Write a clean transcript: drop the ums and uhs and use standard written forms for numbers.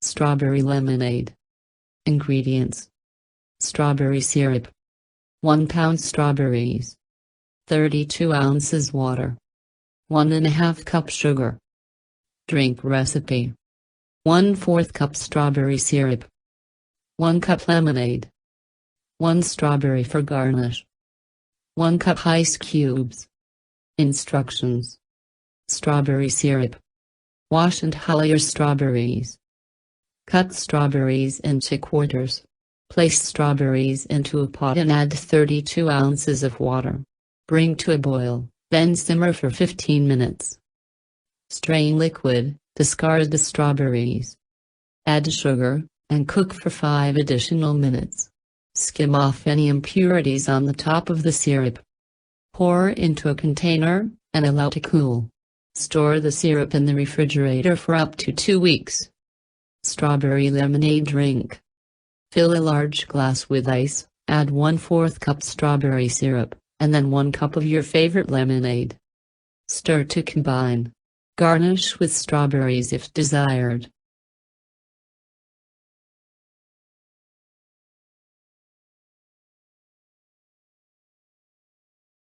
Strawberry lemonade. Ingredients: strawberry syrup, 1 pound strawberries, 32 ounces water, 1½ cup sugar. Drink recipe: 1/4 cup strawberry syrup, 1 cup lemonade, 1 strawberry for garnish, 1 cup ice cubes. Instructions: strawberry syrup. Wash and hull your strawberries. Cut strawberries into quarters. Place strawberries into a pot and add 32 ounces of water. Bring to a boil, then simmer for 15 minutes. Strain liquid, discard the strawberries. Add sugar, and cook for 5 additional minutes. Skim off any impurities on the top of the syrup. Pour into a container, and allow to cool. Store the syrup in the refrigerator for up to 2 weeks. Strawberry lemonade drink. Fill a large glass with ice, add 1/4 cup strawberry syrup, and then 1 cup of your favorite lemonade. Stir to combine. Garnish with strawberries if desired.